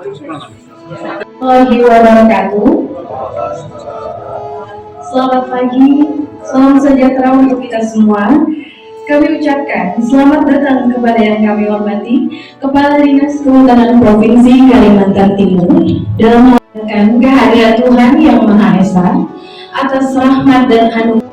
Warahmatullahi wabarakatuh. Selamat pagi, salam sejahtera untuk kita semua. Kami ucapkan selamat datang kepada yang kami hormati Kepala Dinas Kehutanan Provinsi Kalimantan Timur dalam mengharapkan kehadiran Tuhan Yang Maha Esa atas rahmat dan anugerah.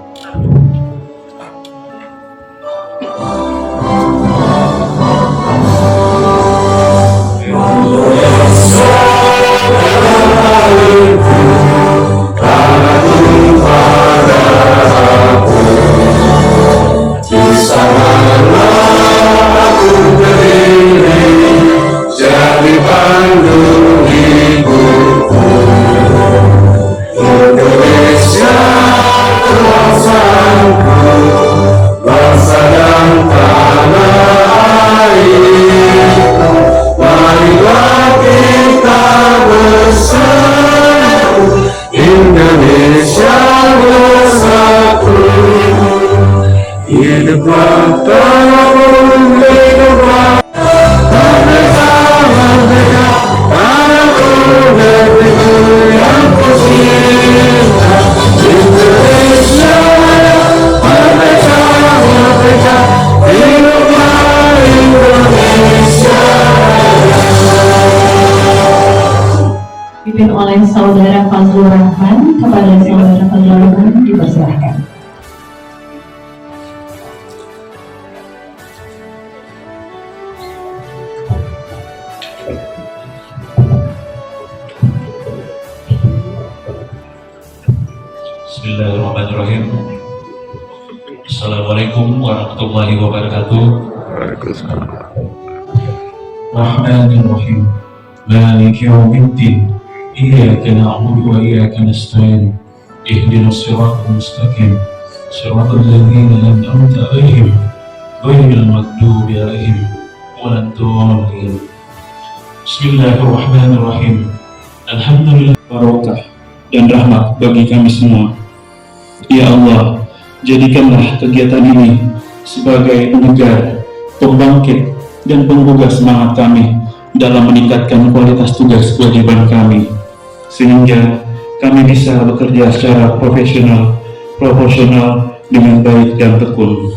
Dipimpin oleh Saudara Fazlur Rahman. Kepada Saudara Fazlur Rahman dipersilahkan. Bismillahirrahmanirrahim. Assalamualaikum warahmatullahi wabarakatuh. Waalaikumsalam. Rahmanirrahim. Maliki yaumiddin. Iyyaka na'budu wa iyyaka nasta'in. Ihdinas siratal mustaqim. Siratal ladzina an'amta 'alaihim ghairil maghdubi 'alaihim waladdallin. Bismillahirrahmanirrahim. Alhamdulillah barokah dan rahmat bagi kami semua. Ya Allah, jadikanlah kegiatan ini sebagai penyegar, pembangkit, dan penggugah semangat kami dalam meningkatkan kualitas tugas kewajiban kami, sehingga kami bisa bekerja secara profesional, proporsional, dengan baik dan tekun.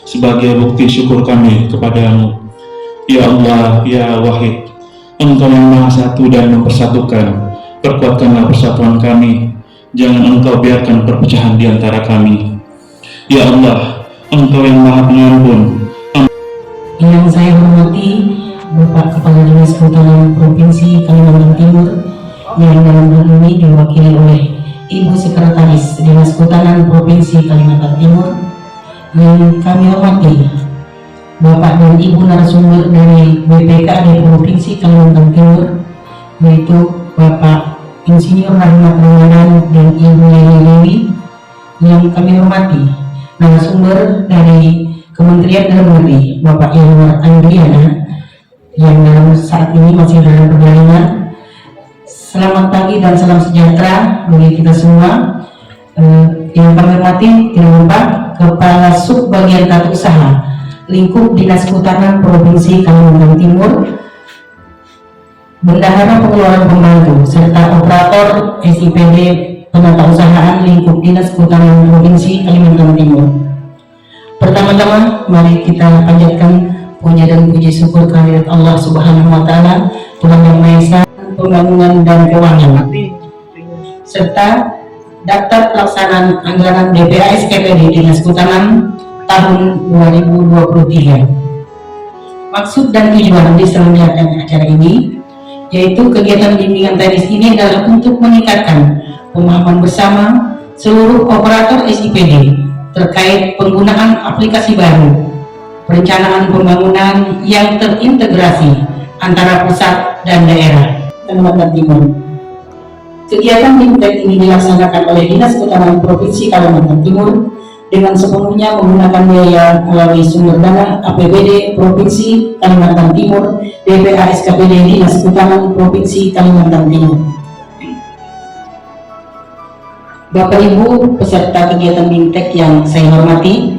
Sebagai bukti syukur kami kepadamu, Ya Allah, Ya Wahid, Engkau yang Maha Satu dan mempersatukan, perkuatkanlah persatuan kami. Jangan Engkau biarkan perpecahan di antara kami. Ya Allah, Engkau yang Maha Pengampun. Yang saya hormati Bapak Kepala Dinas Kehutanan Provinsi Kalimantan Timur, yang dalam hal ini diwakili oleh Ibu Sekretaris Dinas Kehutanan Provinsi Kalimantan Timur. Yang kami hormati Bapak dan Ibu narasumber dari BPKAD Provinsi Kalimantan Timur, yaitu Bapak Insinyur Rahmat Ramadan dan Ibu Yeni Dewi. Yang kami hormati narasumber dari Kementerian Dalam Negeri, Bapak Yanwar Andriana, yang dalam saat ini masih dalam perjalanan. Selamat pagi dan salam sejahtera bagi kita semua. Yang kami hormati tidak lupa Kepala Sub Bagian Tata Usaha Lingkup Dinas Kehutanan Provinsi Kalimantan Timur, Bendahara Pengelolaan Pembantu, serta Operator SIPD Penata Usahaan Lingkup Dinas Kehutanan Provinsi Kalimantan Timur. Pertama-tama, mari kita panjatkan puja dan puji syukur kehadirat Allah Subhanahu wa Ta'ala, Tuhan Yang Maha Esa, Pembangunan dan Keuangan, serta daftar pelaksanaan anggaran DPA SKPD Dinas Kehutanan tahun 2023. Maksud dan tujuan diselenggarakan acara ini yaitu kegiatan bimbingan teknis ini adalah untuk meningkatkan pemahaman bersama seluruh operator SIPD terkait penggunaan aplikasi baru perencanaan pembangunan yang terintegrasi antara pusat dan daerah Kalimantan Timur. Kegiatan BIMTEK ini dilaksanakan oleh Dinas Kehutanan Provinsi Kalimantan Timur dengan sepenuhnya menggunakan biaya melalui sumber dana APBD Provinsi Kalimantan Timur, DPA SKPD Dinas Kehutanan Provinsi Kalimantan Timur. Bapak Ibu peserta kegiatan BIMTEK yang saya hormati,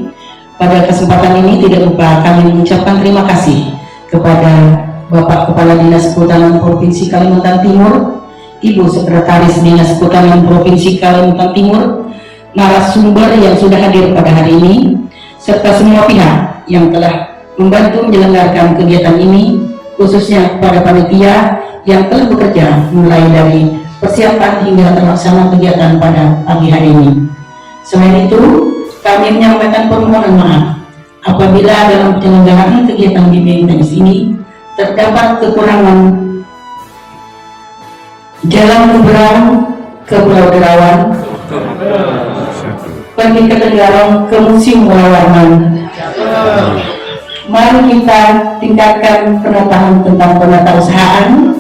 pada kesempatan ini tidak lupa kami mengucapkan terima kasih kepada Bapak Kepala Dinas Kehutanan Provinsi Kalimantan Timur, Ibu Sekretaris Dinas Kehutanan Provinsi Kalimantan Timur, narasumber yang sudah hadir pada hari ini, serta semua pihak yang telah membantu menyelenggarakan kegiatan ini, khususnya kepada panitia yang telah bekerja mulai dari persiapan hingga terlaksana kegiatan pada pagi hari ini. Selain itu, kami menyampaikan permohonan maaf apabila dalam penyelenggaraan kegiatan bimbing teknis ini terdapat kekurangan jalan nyebrang ke Pulau Derawan, pergi ke Tegarong, ke Museum Warman. Mari kita tingkatkan pengetahuan tentang penatausahaan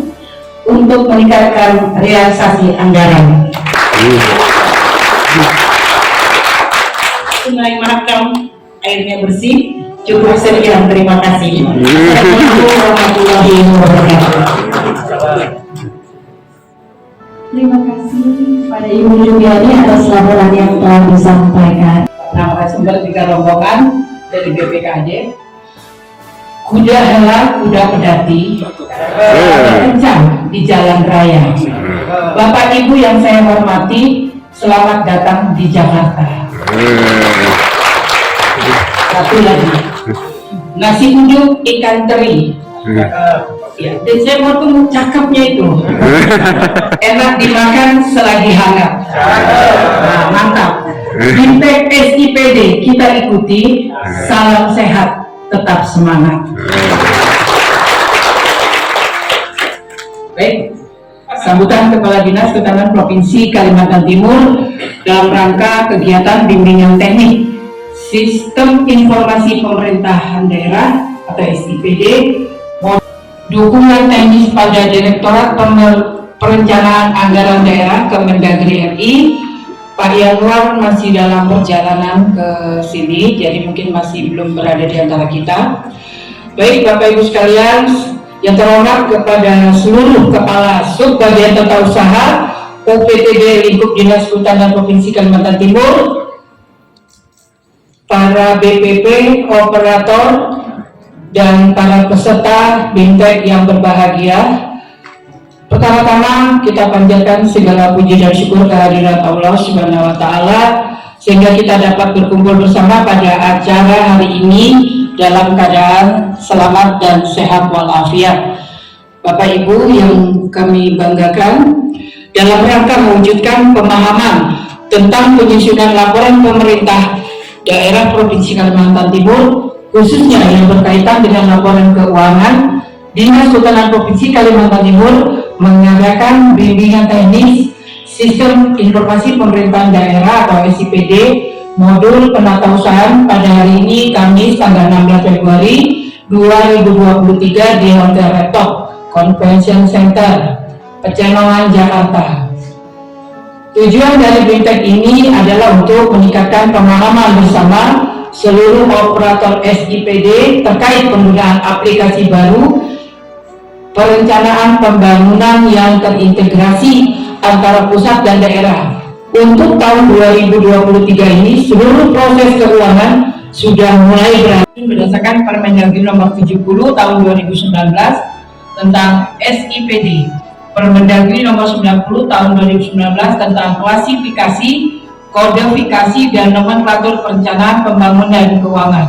untuk meningkatkan realisasi anggaran. Sungai Mahakam airnya bersih, cukup sekian, terima kasih. Assalamualaikum warahmatullahi wabarakatuh. Terima kasih pada Ibu Juliani atas laporan yang telah disampaikan. Narasumber tiga rombongan dari BPKJ. Kuda hela, kuda pedati, kencang di jalan raya. Bapak Ibu yang saya hormati, selamat datang di Jakarta. Satu lagi, nasi uduk ikan teri. Ya, dan saya mau tunggu cakepnya itu. Enak dimakan selagi hangat. Nah, mantap. Bintek SIPD kita ikuti. Salam sehat, tetap semangat. Baik, sambutan Kepala Dinas Kehutanan Provinsi Kalimantan Timur dalam rangka kegiatan bimbingan teknik Sistem Informasi Pemerintahan Daerah atau SIPD, dukungan teknis pada Direktorat Perencanaan Anggaran Daerah Kemendagri RI. Pak Yanwar masih dalam perjalanan ke sini, jadi mungkin masih belum berada di antara kita. Baik Bapak Ibu sekalian, yang terhormat kepada seluruh Kepala Sub Bagian Tata Usaha UPTD Lingkup Dinas Kehutanan Provinsi Kalimantan Timur, para BPP, operator, dan para peserta BIMTEK yang berbahagia. Pertama-tama kita panjatkan segala puji dan syukur kehadirat Allah Subhanahu wa Ta'ala sehingga kita dapat berkumpul bersama pada acara hari ini dalam keadaan selamat dan sehat walafiat. Bapak Ibu yang kami banggakan, dalam rangka mewujudkan pemahaman tentang penyusunan laporan pemerintah daerah Provinsi Kalimantan Timur, khususnya yang berkaitan dengan laporan keuangan, Dinas Kehutanan Provinsi Kalimantan Timur mengadakan bimbingan teknis Sistem Informasi Pemerintahan Daerah atau SIPD modul penatausahaan pada hari ini Kamis tanggal 16 Februari 2023 di Hotel Red Top Convention Center, Pecenongan, Jakarta. Tujuan dari BIMTEK ini adalah untuk meningkatkan pemahaman bersama seluruh operator SIPD terkait penggunaan aplikasi baru perencanaan pembangunan yang terintegrasi antara pusat dan daerah. Untuk tahun 2023 ini seluruh proses keuangan sudah mulai berjalan berdasarkan Permendagri nomor 70 tahun 2019 tentang SIPD, Permendagri nomor 90 tahun 2019 tentang klasifikasi, kodifikasi, dan nomenklatur perencanaan pembangunan keuangan.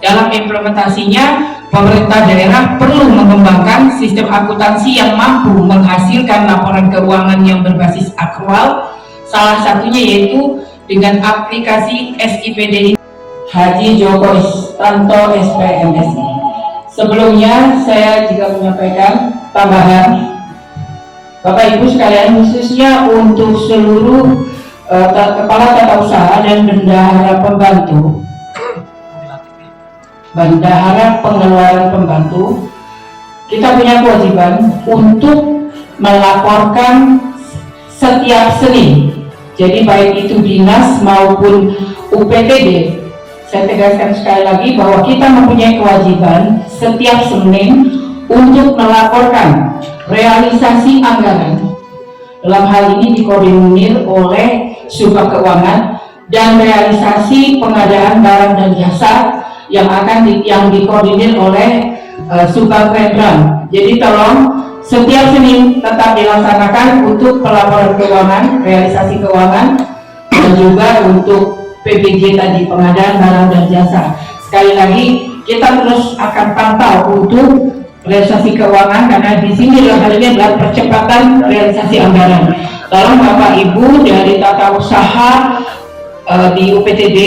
Dalam implementasinya, pemerintah daerah perlu mengembangkan sistem akuntansi yang mampu menghasilkan laporan keuangan yang berbasis akrual, salah satunya yaitu dengan aplikasi SIPD Haji Joko Istanto SPMSI. Sebelumnya saya juga menyampaikan tambahan, Bapak Ibu sekalian, khususnya untuk seluruh kepala tata usaha dan bendahara pengeluaran pembantu, kita punya kewajiban untuk melaporkan setiap Senin. Jadi baik itu dinas maupun UPTD, saya tegaskan sekali lagi bahwa kita mempunyai kewajiban setiap Senin untuk melaporkan realisasi anggaran. Dalam hal ini dikoordinir oleh Subag Keuangan dan realisasi pengadaan barang dan jasa yang dikoordinir oleh Subagendra. Jadi tolong setiap Senin tetap dilaksanakan untuk pelaporan keuangan, realisasi keuangan, dan juga untuk PBJ tadi, pengadaan barang dan jasa. Sekali lagi kita terus akan pantau untuk realisasi keuangan, karena di sini hal ini adalah percepatan realisasi anggaran. Tolong Bapak Ibu dari tata usaha di UPTD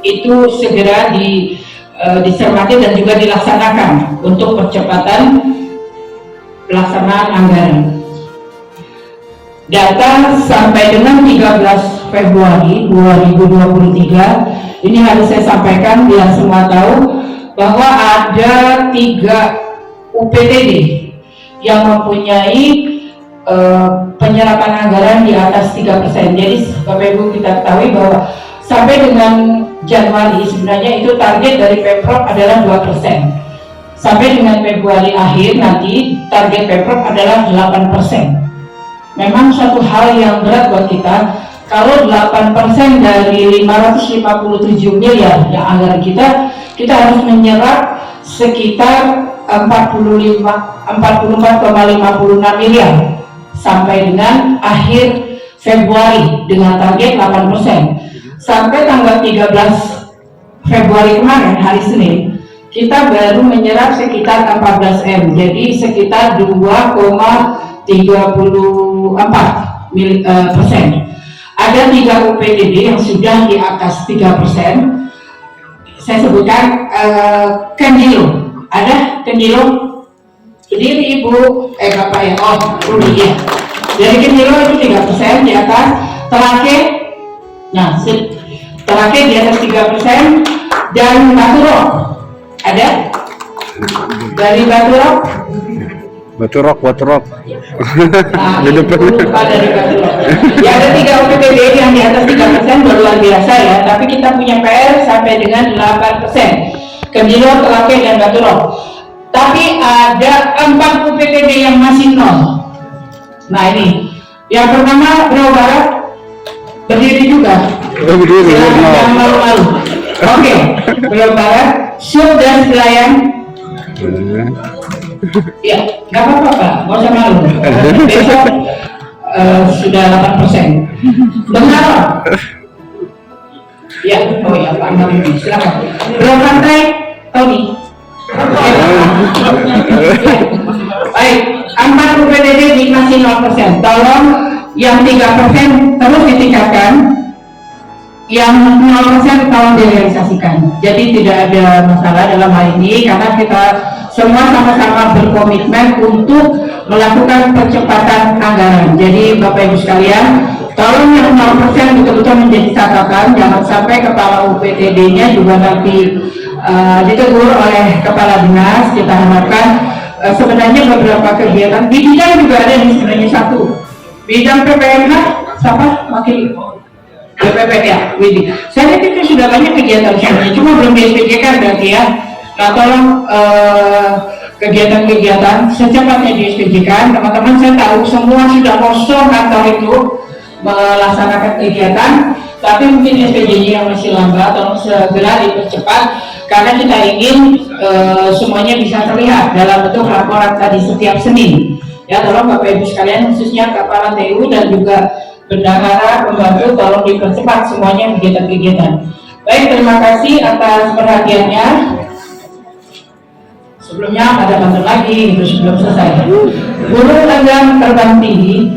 itu segera dicermati dan juga dilaksanakan untuk percepatan pelaksanaan anggaran. Data sampai dengan 13 Februari 2023 ini harus saya sampaikan biar semua tahu bahwa ada 3 UPTD yang mempunyai penyerapan anggaran di atas 3%. Jadi Bapak Ibu kita ketahui bahwa sampai dengan Januari sebenarnya itu target dari Pemprov adalah 2%. Sampai dengan Februari akhir nanti target Pemprov adalah 8%. Memang suatu hal yang berat buat kita kalau 8% dari 557 miliar yang anggaran kita harus menyerap sekitar 44,56 miliar sampai dengan akhir Februari dengan target 8%. Sampai tanggal 13 Februari kemarin hari Senin kita baru menyerap sekitar 14 M, jadi sekitar 2,34%. Ada 3 UPTD yang sudah di atas 3%. Saya sebutkan Kendilo. Ada Kendilo? Berdiri Ibu, Bapak ya, Rudi ya. Dari Kendilo itu 3% di atas. Terakhir di atas 3%. Dan Baturok ada? Dari Baturok? Baturok. Nah, lupa dari Baturok. Ya ada 3 UPTD yang di atas 3% luar biasa ya. Tapi kita punya PR sampai dengan 8%. Kendilo, Terakhir, dan Baturok. Tapi ada 4 UPTD yang masih nol. Nah ini, yang pertama Jawa Barat berdiri juga. Jangan malu-malu. Oke, Jawa Barat, Sub dan Selayan. Ya, nggak apa-apa Pak, nggak usah malu. Besok sudah 8%. Bengkalo. Ya, oh ya Pak Amami, silakan. Belum Pantai, Tony. Baik, 4 UPTD masih 0%. Tolong yang 3% terus ditingkatkan, yang 0% tolong direalisasikan. Jadi tidak ada masalah dalam hal ini karena kita semua sama-sama berkomitmen untuk melakukan percepatan anggaran. Jadi Bapak Ibu sekalian, tolong yang 0% betul-betul menjadi catatan, jangan sampai kepala UPTD-nya juga nanti ditegur oleh kepala dinas. Kita harapkan sebenarnya beberapa kegiatan di bidang juga ada nih sebenarnya satu bidang PPMH siapa wakil BPP ya Widi. Saya lihat itu sudah banyak kegiatan sebenarnya, cuma belum di-SPJ-kan berarti ya. Nah tolong kegiatan-kegiatan secepatnya di-SPJ-kan. Teman-teman saya tahu semua sudah kosong kantor itu melaksanakan kegiatan, tapi mungkin SPJ-nya yang masih lambat, tolong segera dipercepat karena kita ingin semuanya bisa terlihat dalam bentuk laporan tadi setiap Senin. Ya, tolong Bapak Ibu sekalian, khususnya Kepala TU dan juga bendahara pembantu, tolong dipercepat semuanya kegiatan-kegiatan. Baik, terima kasih atas perhatiannya. Sebelumnya ada pantun lagi, itu sebelum selesai. Burung lenggang terbang tinggi,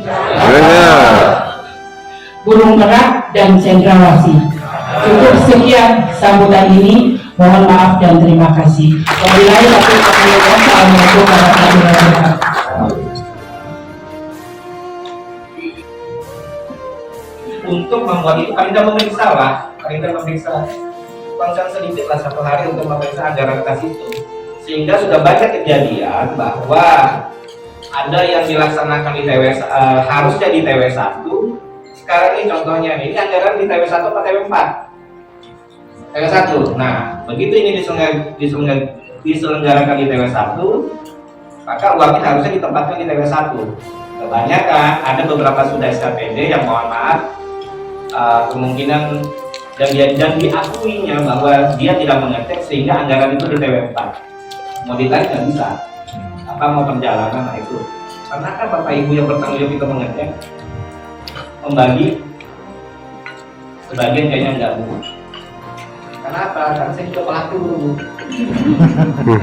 burung merak dan cendrawasih. Cukup sekian sambutan ini. Mohon maaf dan terima kasih. Wabillahi taufiq wal hidayah. Assalamualaikum warahmatullahi wabarakatuh. Untuk membuat itu kami tidak memeriksa lah, konsen sedikit lah 1 hari untuk memeriksa anggaran kas itu, sehingga sudah banyak kejadian bahwa ada yang dilaksanakan di TW harusnya di TW1. Sekarang ini contohnya ini anggaran di TW1 atau TW4. TW1. Nah, begitu ini diselenggarakan di TW1, maka uangnya harusnya ditempatkan di TW1. Kebanyakan ada beberapa sudah SKPD yang mohon maaf kemungkinan dan diakuinya bahwa dia tidak mengecek sehingga anggaran itu di TW4. mau ditarik nggak bisa. Apa mau perjalanan, nah itu. Karena kan bapak ibu yang bertanggung jawab itu mengecek, membagi, sebagian kayaknya enggak bu. Kenapa? Karena saya juga pelaku bu.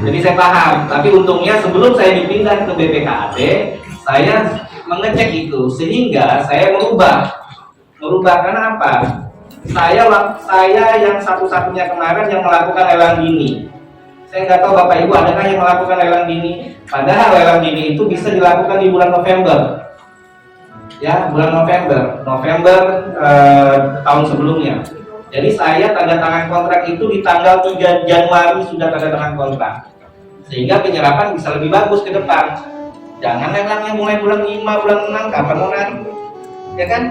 Jadi saya paham. Tapi untungnya sebelum saya dipindah ke BPKAD, saya mengecek itu sehingga saya merubah karena apa? Saya yang satu-satunya kemarin yang melakukan lelang dini. Saya nggak tahu bapak ibu adakah yang melakukan lelang dini. Padahal lelang dini itu bisa dilakukan di bulan November. Ya, bulan November tahun sebelumnya. Jadi saya tanda tangan kontrak itu di tanggal 3 Januari sudah tanda tangan kontrak. Sehingga penyerapan bisa lebih bagus ke depan. Jangan lelangnya mulai bulan 5, bulan 6, kapan mau narik? Ya kan?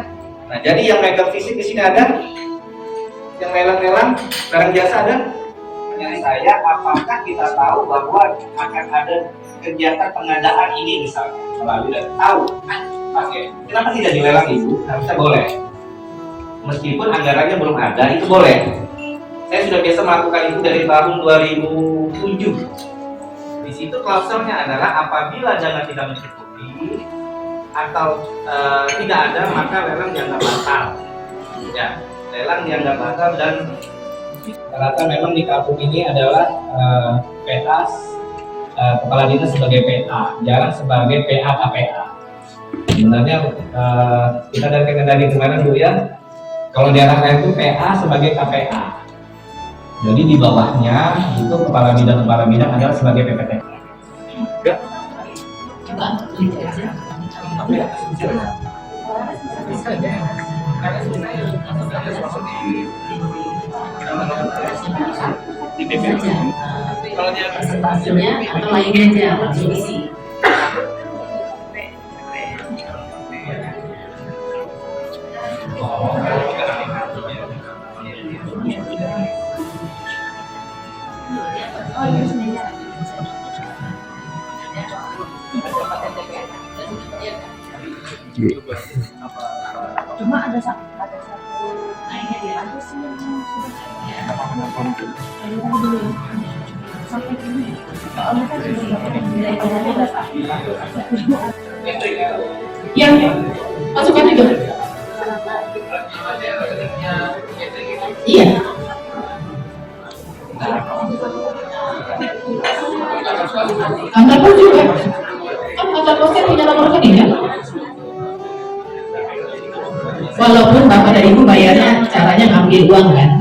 Nah, jadi yang megang fisik di sini ada, yang lelang-lelang barang jasa ada. Pertanyaan saya, apakah kita tahu bahwa akan ada kegiatan pengadaan ini misalnya melalui dan tahu? Oke, kenapa tidak dilelang itu? Harusnya boleh. Meskipun anggarannya belum ada, itu boleh. Saya sudah biasa melakukan itu dari tahun 2007. Di situ klausulnya adalah apabila dana tidak mencukupi atau tidak ada, maka lelang dianggap batal. Ya, lelang dianggap batal dan rata memang di kampung ini adalah PA kepala dinas sebagai PA, jarang sebagai PA KPA. Sebenarnya kita dari kemarin Bu ya, kalau di arah lain itu PA sebagai KPA. Jadi di bawahnya itu kepala bidang adalah sebagai PPT. Kalau dia presentasinya atau lainnya aja langsung isi. Cuma ada satu lainnya dia ada sih yang sudah sampai ini soalnya kan Yang masukkan juga. Iya. Kantor pos juga. Kan kantor posnya punya nomor rekening ya. Walaupun bapak dan ibu bayarnya caranya ngambil uang kan,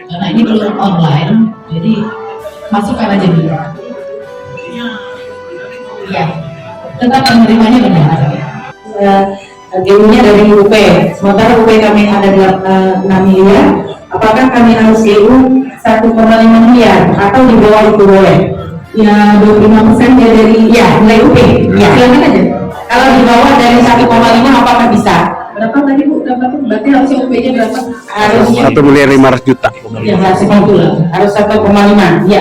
karena ini belum online, jadi masukkan aja dulu. Ya, tetap menerimanya benar. GU-nya dari UP, sementara UP kami ada 6 miliar, apakah kami harus GU 1,5 miliar atau di bawah itu boleh? Ya 25% ya dari Nilai UP, silakan aja. Kalau di bawah dari 1,5 apakah bisa? berapa tadi Bu? Berarti harusnya UP-nya berapa? Harusnya 1.500.000.000. ya harus 1,5. Ya.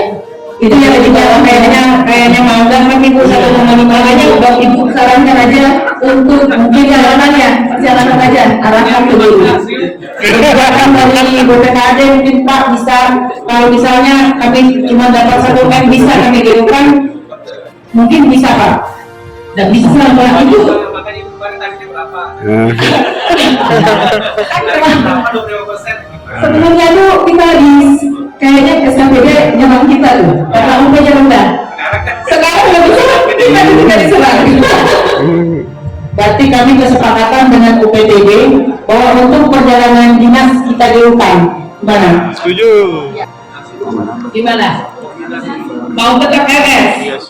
Itu yang tadinya kayaknya magang kan Ibu 1,5 aja udah Ibu sarankan aja untuk mungkin perjalanan aja arahkan ke dulu. Dari BPKAD mungkin Pak bisa, kalau misalnya kami cuma dapat 1 M bisa kami gerukan, mungkin bisa Pak. Dan bisa Pak Ibu. Makanya ibu kemarin targetnya berapa? Sebelumnya tuh kita kayaknya SKPD nyerang kita tuh karena UP-nya rendah. Sekarang nggak bisa, kita juga diserang. Berarti kami kesepakatan dengan UPTB bahwa untuk perjalanan dinas kita gerukan. Gimana? Setuju. Gimana? Mau tetap RS?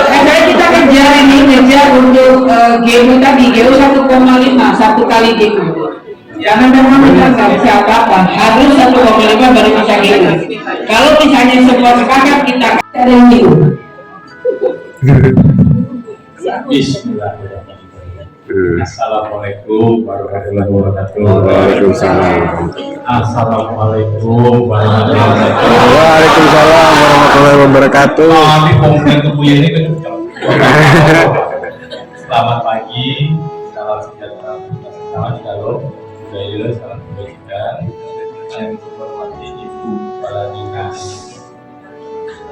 Karena kita ngejar untuk GU tadi, GU 1,5 satu kali GU. Jangan memang kita nggak bisa apa-apa, harus 1,5 baru bisa GU. Kalau misalnya semua sepakat kita ada yang GU. Bismillahirrahmanirrahim. Assalamualaikum warahmatullahi wabarakatuh. Waalaikumsalam. Assalamualaikum warahmatullahi wabarakatuh. Waalaikumsalam warahmatullahi wabarakatuh. Kami komplain kebuya ini kan. Selamat pagi, salam sejahtera, salam shalom, salam kebajikan. Yang menghormati Ibu Kepala Dinas.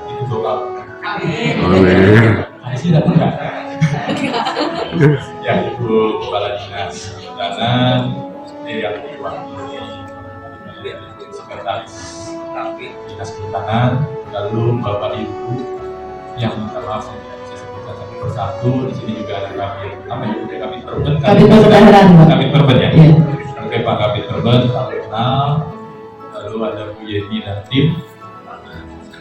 Itu doa. Amin. Masih datang nggak? Ya, Ibu Kepala Dinas Kehutanan yang diwakili Sekretaris Dinas Kehutanan, lalu Bapak Ibu yang minta maaf saya tidak bisa sebutkan satu persatu. Di sini juga ada Kabit, namanya juga Kabit Perben. Kabit Perbendaharaan, Pak. Kabit Perben ya. Iya. Oke, Pak Kabit Perben, salam kenal. Lalu ada Bu Yeni dan tim,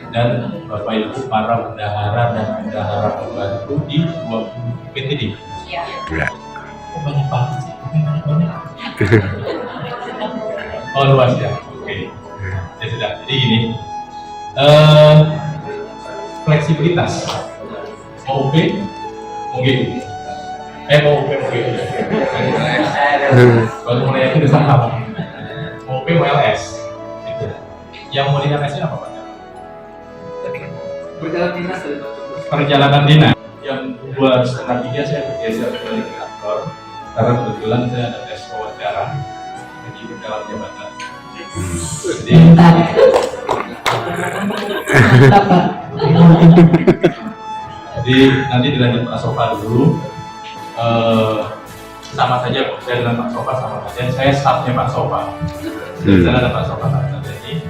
dan Bapak Ibu para bendahara dan bendahara pembantu di 20 PTD. Ya. Oh, banyak banget sih, banyak. Oh, luas ya. Oke. Ya sudah. Jadi gini, fleksibilitas. Mau UP, mau GU. Mau UP, mau GU. Baru mulai yakin udah saham. Mau UP, mau LS. Gitu. Yang mau di LS-nya apa, Pak? Perjalanan dinas. Jam 2:30 saya bergeser kembali ke kantor karena kebetulan saya ada tes wawancara jadi dalam jabatan. Jadi Mantap. Mantap, Pak. Jadi nanti dilanjut Pak Sofa dulu. Sama saja kok, saya dengan Pak Sofa sama saja. Saya staffnya Pak Sofa. Jadi saya ada Pak Sofa sama saja ini.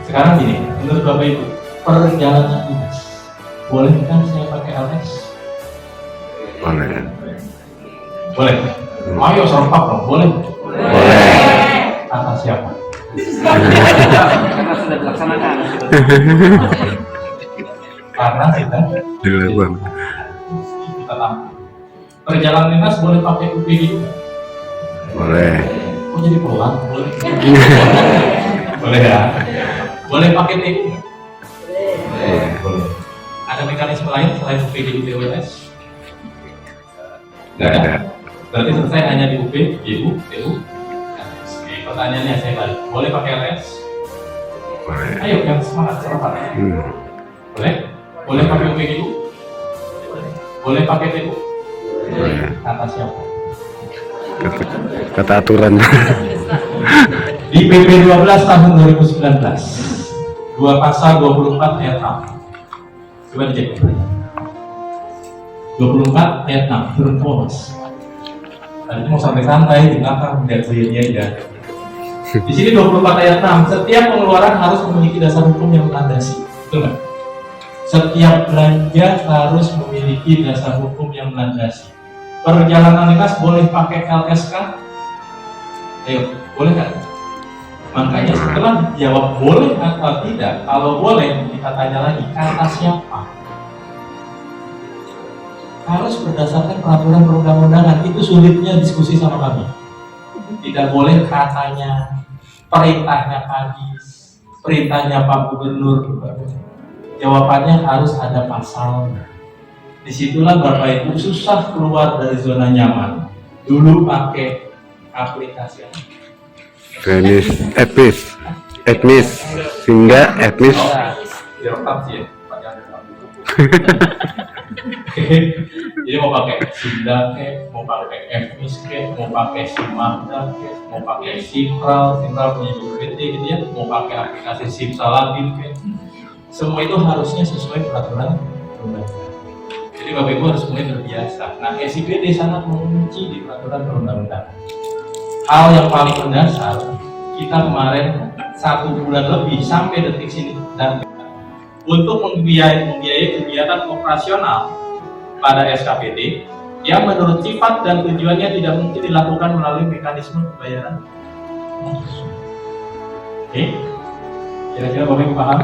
Sekarang gini, menurut Bapak Ibu, perjalanan dinas, boleh kan saya pakai LS? Boleh. Boleh. Ayo serempak dong, boleh? Boleh. Kata siapa? Karena sudah dilaksanakan. Karena kita Dilakukan. tahu. Perjalanan dinas boleh pakai UPG juga? Boleh. Oh jadi pelan? Boleh. Boleh ya? Boleh pakai TU nggak? Boleh. Ada mekanisme lain selain UPG UPWS? Nggak ada. Berarti selesai hanya di UP, GU, TU. Oke, pertanyaannya saya balik. Boleh pakai LS? Boleh. Ayo yang semangat, serempak. Boleh? Boleh pakai UPGU? Boleh pakai TU? Boleh. Kata siapa? Kata aturan. Di PP 12 tahun 2019 dua pasal 24 ayat 6. Coba dicek 24 ayat 6 turun ke bawah, Mas. Tadi mau santai-santai di belakang lihat dia aja. Di sini 24 ayat 6, setiap pengeluaran harus memiliki dasar hukum yang melandasi. Betul nggak? Setiap belanja harus memiliki dasar hukum yang melandasi. Perjalanan dinas boleh pakai LSK? Ayo, boleh nggak? Makanya setelah dijawab boleh atau tidak, kalau boleh kita tanya lagi, kata siapa? Harus berdasarkan peraturan perundang-undangan. Itu sulitnya diskusi sama kami. Tidak boleh katanya, perintahnya Kadis, perintahnya Pak Gubernur. Jawabannya harus ada pasal. Disitulah Bapak Ibu susah keluar dari zona nyaman. Dulu pakai aplikasi etnis sehingga etnis. direkam sih ya, Pak, jangan direkam dulu. Jadi mau pakai Sinda mau pakai FMIS mau pakai Simanda mau pakai Simpral punya BPT gitu ya, mau pakai aplikasi Simsalabim semua itu harusnya sesuai peraturan perundang-undangan. Jadi Bapak Ibu harus mulai terbiasa. Nah, SIPD sangat mengunci di peraturan perundang-undangan. Hal yang paling mendasar, kita kemarin 1 bulan lebih sampai detik sini dan untuk membiayai kegiatan operasional pada SKPD yang menurut sifat dan tujuannya tidak mungkin dilakukan melalui mekanisme pembayaran. Oke, kira-kira Bapak Ibu paham?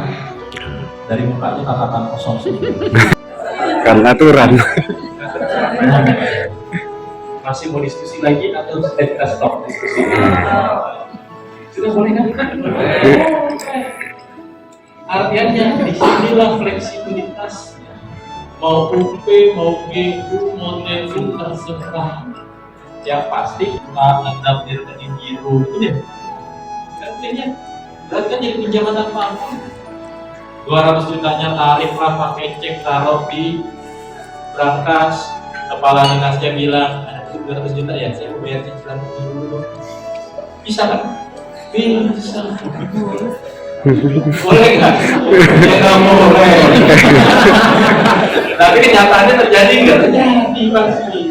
Dari mukanya tatapan kosong sendiri. Karena aturan. Masih mau diskusi lagi atau sudah kita stop diskusi? Sudah boleh kan? Artinya di sinilah fleksibilitas. Mau UP, mau GU, mau TU terserah. Yang pasti kita ngadap di rekening giro itu deh. Artinya berarti kan jadi pinjaman tanpa ampun. 200 jutanya tarik lah pakai cek taruh di brankas. Kepala dinasnya bilang, 200 juta ya, saya mau bayar cicilan dulu. Bisa kan? Bisa. Boleh nggak? Ya nggak boleh. Tapi kenyataannya terjadi nggak? Terjadi pasti.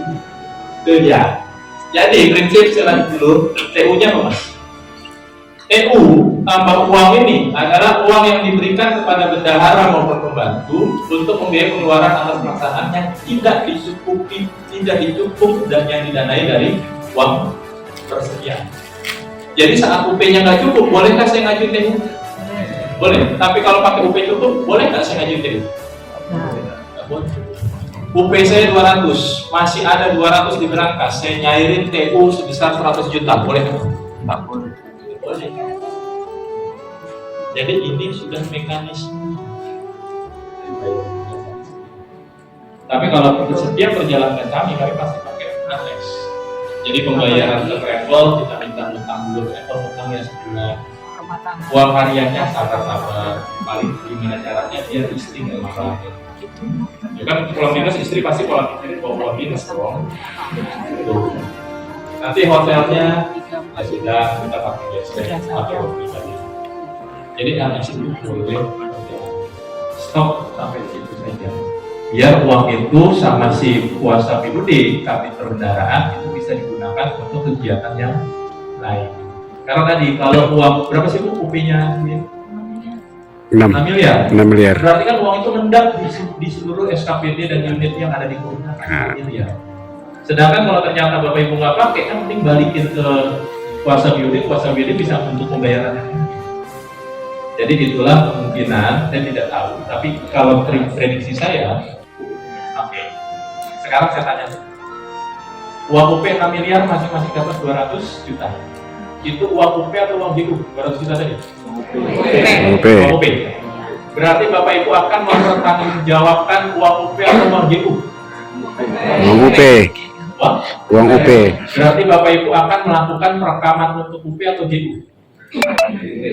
Itu ya. Jadi prinsip sekali dulu, TU-nya apa mas? TU tambah uang ini adalah uang yang diberikan kepada bendahara maupun pembantu untuk membiayai pengeluaran atas pelaksanaan yang tidak dicukup dan yang didanai dari uang persediaan. Jadi saat UP-nya nggak cukup, bolehkah saya ngajuin TU? Boleh. Tapi kalau pakai UP cukup, boleh nggak saya ngajuin TU? Nggak boleh. UP saya 200, masih ada 200 di berangkas, saya nyairin TU sebesar 100 juta, boleh nggak? Nggak boleh. Boleh. Jadi ini sudah mekanisme. Tapi kalau setiap perjalanan kami pasti pakai annex. Jadi pembayaran ke travel kita minta utang dulu, travel utangnya sebulan. Uang hariannya sabar-sabar. Paling gimana caranya biar istri nggak marah. Ya kan pulang dinas istri pasti pola pikir bawa minus dong. Nanti hotelnya ya sudah kita pakai guest atau pribadi. Jadi annex itu boleh stop sampai di situ saja. Biar uang itu sama si kuasa PUD kami perbendaharaan itu bisa digunakan untuk kegiatan yang lain. Karena tadi kalau uang berapa sih bu UP-nya? 6 miliar. 6 miliar. Berarti kan uang itu nendang di seluruh SKPD dan unit yang ada di kelurahan. Ya. Sedangkan kalau ternyata Bapak Ibu nggak pakai, kan penting balikin ke kuasa BUD bisa untuk pembayaran yang lain. Jadi itulah kemungkinan, saya tidak tahu. Tapi kalau prediksi saya, oke. Sekarang saya tanya, uang UP 6 miliar masing-masing dapat 200 juta. Itu uang UP atau uang GU? 200 juta tadi? UP. Uang UP. Berarti Bapak Ibu akan mempertanggungjawabkan uang UP atau uang GU? Uang UP. Uang UP. Berarti Bapak Ibu akan melakukan perekaman untuk UP atau GU?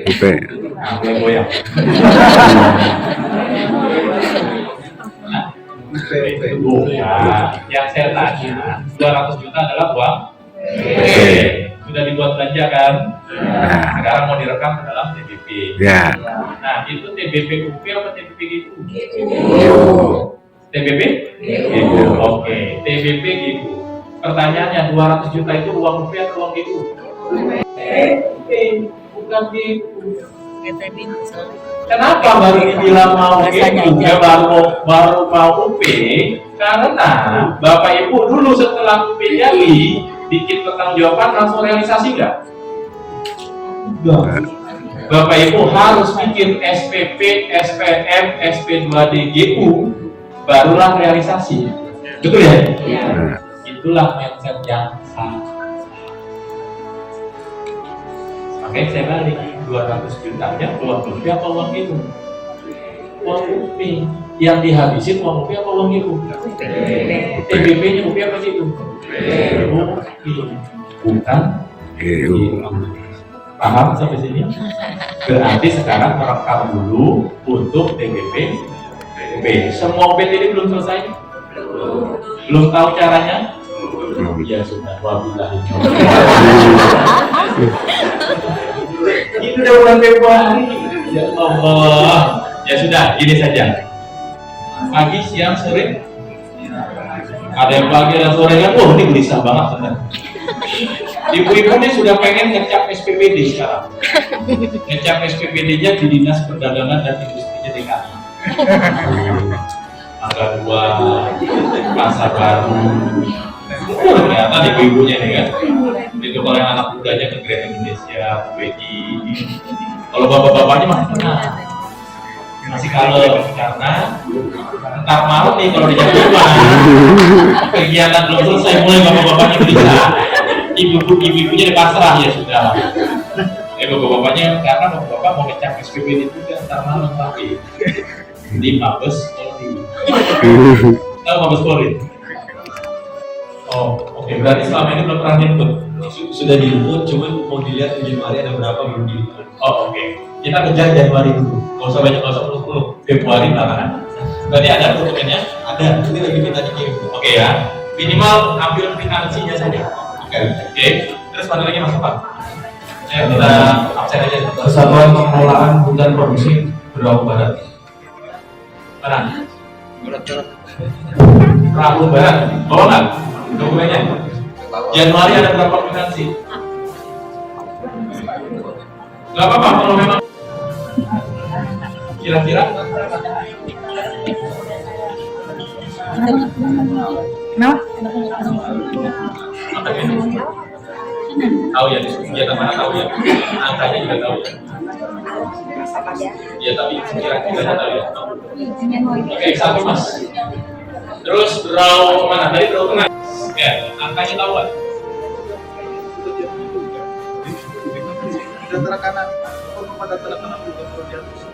UP. Nah, mulai goyang. Nah, yang saya tanya 200 juta adalah uang UP. Sudah dibuat belanja kan? Nah. Sekarang mau direkam ke dalam TBP. Ya. Nah, itu TBP UP apa TBP GU? Yo. TBP? GU. Oke, TBP GU. Pertanyaannya 200 juta itu uang UP atau uang GU? Bukan GU. Kenapa baru dibilang mau GU? Baru mau UP? Karena Bapak Ibu dulu setelah UP jadi bikin pertanggungjawaban langsung realisasi nggak? Enggak. Bapak Ibu harus bikin SPP, SPM, SP2DGU barulah realisasi. Betul ya? Iya. Itulah mindset yang salah. Makanya saya balik 200 jutanya uang UP apa uang GU? Uang UP. Yang dihabisin uang UP apa uang GU? TBP-nya UP apa GU? Bukan GU. Paham sampai sini? Berarti sekarang merekam dulu untuk TBP UP. Semua UP ini belum selesai? Belum tahu caranya? Ya sudah, wabillahi. Ini udah bulan Februari. Ya Allah. Ya sudah, ini saja. Pagi, siang, sore. Ada yang pagi dan sore kan? Oh, ini gelisah banget benar. Ibu-ibu ini sudah pengen ngecap SPPD sekarang. Ngecap SPPD-nya di Dinas Perdagangan dan Industrinya DKI. Angka 2, Pasar Baru. Ternyata ibu-ibunya nih kan. Itu kalau yang anak mudanya ke Grand Indonesia, BI. Kalau bapak-bapaknya masih tenang. Masih kalem karena ntar malam nih kalau di jam 2 kegiatan belum selesai mulai bapak-bapaknya gelisah. Ibu-ibunya di pasrah ya sudah. Bapak-bapaknya karena bapak mau ngecap SPPD itu kan ntar malam tapi di Mabes Polri. Tahu Mabes Polri? Oh, oke. Berarti selama ini belum pernah diinput. Sudah diinput, cuman mau dilihat di Januari ada berapa belum diinput. Oh, oke. Kita kejar Januari dulu. Gak usah banyak, gak usah muluk-muluk. Februari belakangan. Berarti ada dokumennya? Ada, ini lagi minta dikirim. Oke ya. Minimal ambil kwitansinya saja. Oke. Terus mana lagi Mas Pak? kita absen aja. Kesatuan Pengelolaan Hutan Produksi Berau Barat. Mana? Rabu Barat. Bawa nggak dokumennya? Januari ada berapa kwitansi? Nggak apa-apa kalau memang kira-kira. Tahu ya, kegiatan mana tahu ya, angkanya juga tahu ya. Ya tapi kira-kira tahu ya. Oke, satu mas. Terus berau mana? Tadi berau tengah. Ya, angkanya tahu kan? Data kanan, pada data kanan juga perlu diatur.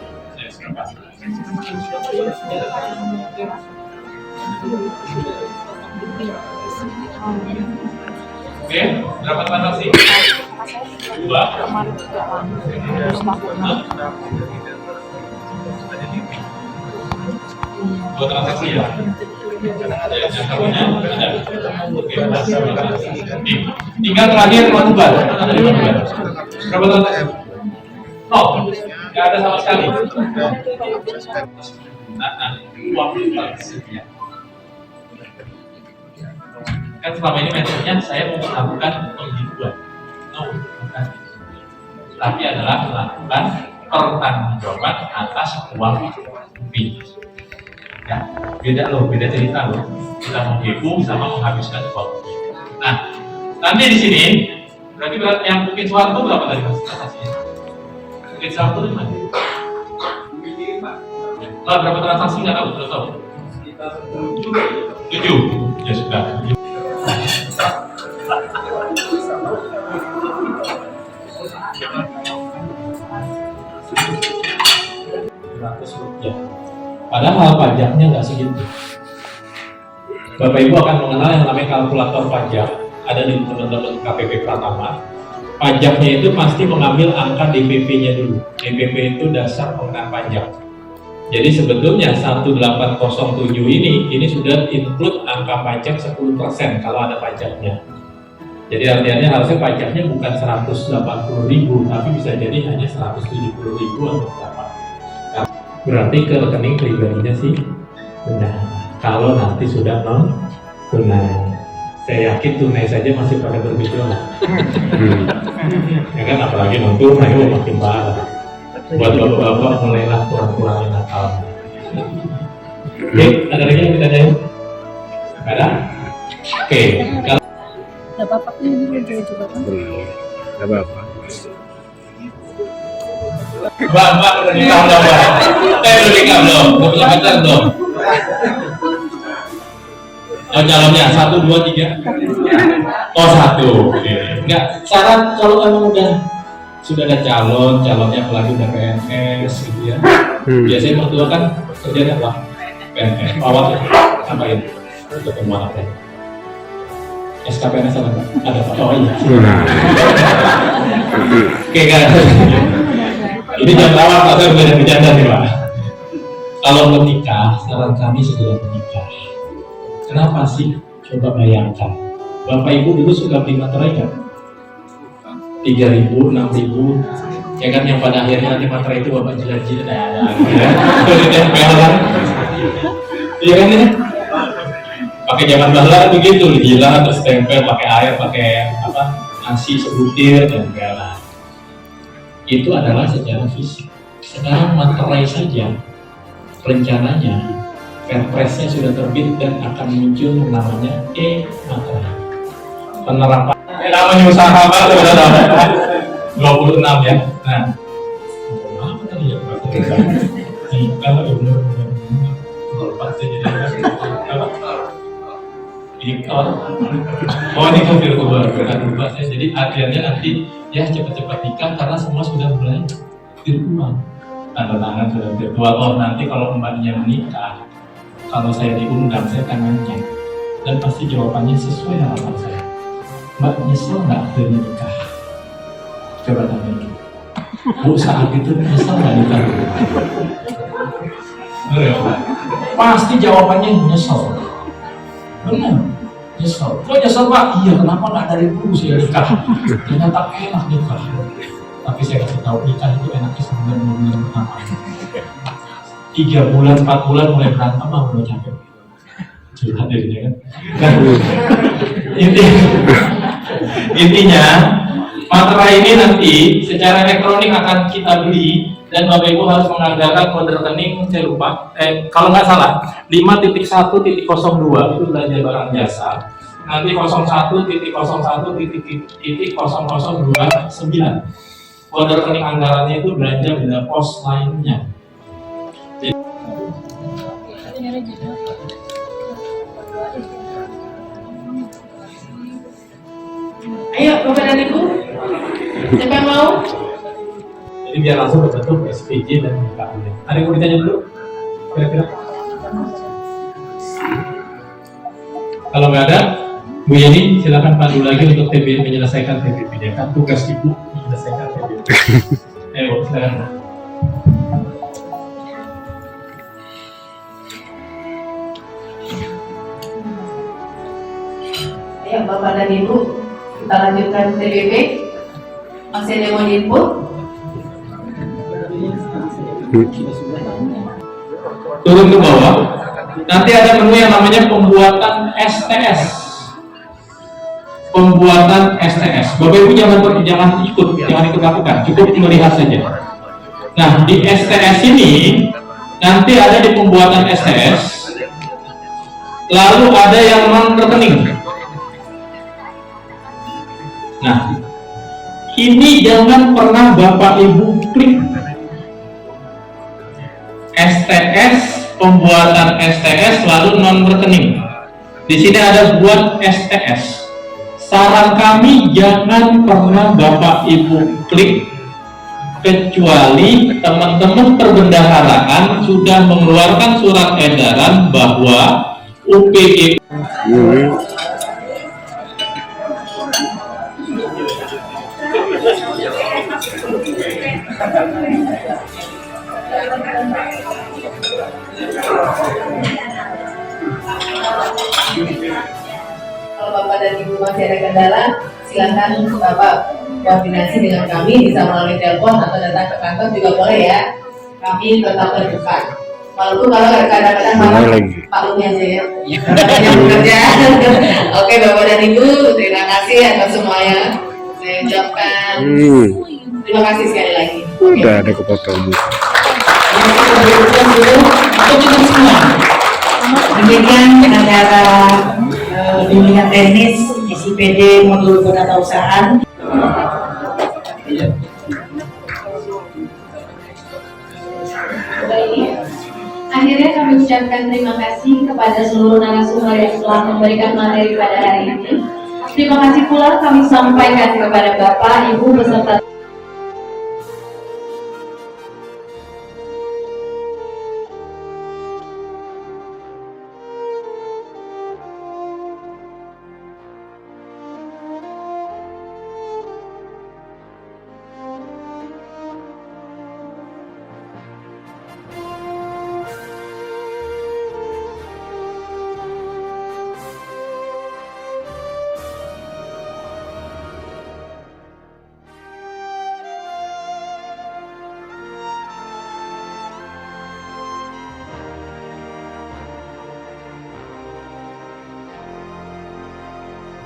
Oke, berapa transaksi? 2. Dua transaksi ya? Tinggal terakhir Matubar. Berapa transaksi? No, nggak ada sama sekali. Uang transaksinya. Kan selama ini metodenya saya mau melakukan penghitungan, bukan, tapi adalah melakukan pertanggungjawaban atas uang rupiah. Ya, beda cerita loh. Kita menghitung sama menghabiskan uang rupiah. Nah, nanti di sini berarti yang Bukit Suharto berapa tadi mas transaksinya? Bukit Suharto di mana? Berapa transaksi nggak tahu, belum tahu. 7. Ya sudah. Ya. Padahal pajaknya nggak segitu. Bapak Ibu akan mengenal yang namanya kalkulator pajak, ada di teman-teman KPP Pratama. Pajaknya itu pasti mengambil angka DPP-nya dulu. DPP itu dasar pengenaan pajak. Jadi sebetulnya 1807 ini sudah include angka pajak 10% kalau ada pajaknya. Jadi artinya harusnya pajaknya bukan 180.000, tapi bisa jadi hanya 170.000 atau berapa. Berarti ke rekening pribadinya sih benar. Kalau nanti sudah non tunai, saya yakin tunai saja masih pada bergejolak. Ya kan, apalagi non tunai makin parah. Buat bapak-bapak mulailah kurang-kurangin nakal. Oke, ada lagi yang ditanyain? Ada? Oke, kalau Bapak ini juga kan? Gak apa-apa. Mbak udah nikah belum, Mbak? Udah nikah belum? Udah punya pacar belum? Oh, calonnya 1, 2, 3. Oh, 1. Oke. Enggak, syarat kalau emang sudah ada calonnya apalagi udah PNS gitu ya. Biasanya mertua kan kerjanya apa? PNS, awal ngapain? Ketemuan apa ya? SKPNS ada nggak? Ada Pak? Oh iya. Oke kan? Ini jangan lawak, Pak, saya udah bercanda nih Pak. Kalau menikah, saran kami segera menikah. Kenapa sih? Coba bayangkan. Bapak Ibu dulu suka beli materai kan? 3.000, 6.000, ya kan, yang pada akhirnya nanti materai itu Bapak jilat-jilat ya. Ditempel kan? Iya kan ya? Pakai zaman bahla begitu, dijilat terus tempel pakai air, pakai apa, nasi sebutir dan segala. Itu adalah secara fisik. Sekarang materai saja rencananya Perpresnya sudah terbit dan akan muncul namanya e-materai. Penerapan namanya usaha apa tuh udah tahu 26 ya. Nah, apa tadi ya Pak? Kalau benar pasti jadi ikon. Oh ini kan virtual, bukan berubah saya. Jadi akhirnya nanti ya cepat-cepat nikah karena semua sudah mulai virtual. Tanda tangan sudah virtual. Oh nanti kalau mbaknya menikah, kalau saya diundang saya tangannya dan pasti jawabannya sesuai harapan saya. Mbak nyesel nggak dari nikah? Coba tanya itu. Bu saat itu nyesel nggak nikah? Pasti jawabannya nyesel. Benar. Nyesel. Kok nyesel Pak? Iya, kenapa nggak dari dulu saya nikah? Ternyata enak nikah. Tapi saya kasih tahu nikah itu enaknya sebulan 2 bulan pertama. 3 bulan, 4 bulan mulai berantem, mulai capek. Curhat dirinya kan. Nah, intinya materai ini nanti secara elektronik akan kita beli dan Bapak Ibu harus menganggarkan kode rekening, saya lupa, kalau nggak salah 5.1.02 itu belanja barang jasa, nanti 01.01.002.9 kode rekening anggarannya itu belanja benda pos lainnya. Ayo Bapak dan Ibu, siapa yang mau? Jadi biar langsung berbentuk SPJ dan KUD. Ada yang mau ditanya dulu? Kira-kira? Kalau nggak ada, Bu Yeni silakan pandu lagi untuk TB menyelesaikan TBP-nya. Kan tugas Ibu menyelesaikan TBP. Ayo silakan. Ayo Bapak dan Ibu, kita lanjutkan TBP. Masih ada yang mau diinput? Turun ke bawah. Nanti ada menu yang namanya pembuatan STS. Pembuatan STS. Bapak Ibu jangan ikut lakukan, cukup melihat saja. Nah, di STS ini nanti ada di pembuatan STS. Lalu ada yang non rekening. Nah, ini jangan pernah Bapak Ibu klik. STS, pembuatan STS lalu non rekening. Di sini ada buat STS. Saran kami jangan pernah Bapak Ibu klik kecuali teman-teman perbendaharaan sudah mengeluarkan surat edaran bahwa UPG Kalau Bapak dan Ibu masih ada kendala, silakan Bapak koordinasi dengan kami, bisa melalui telepon atau datang ke kantor juga boleh ya. Kami tetap terbuka. Walaupun kalau kadang-kadang malam maklumnya aja ya. Yang bekerja. Oke Bapak dan Ibu, terima kasih atas semuanya. Saya ucapkan terima kasih sekali lagi. Udah ada kepotong. Demikian acara bimbingan teknis SIPD modul penatausahaan. Akhirnya kami ucapkan terima kasih kepada seluruh narasumber yang telah memberikan materi pada hari ini. Terima kasih pula kami sampaikan kepada Bapak, Ibu, beserta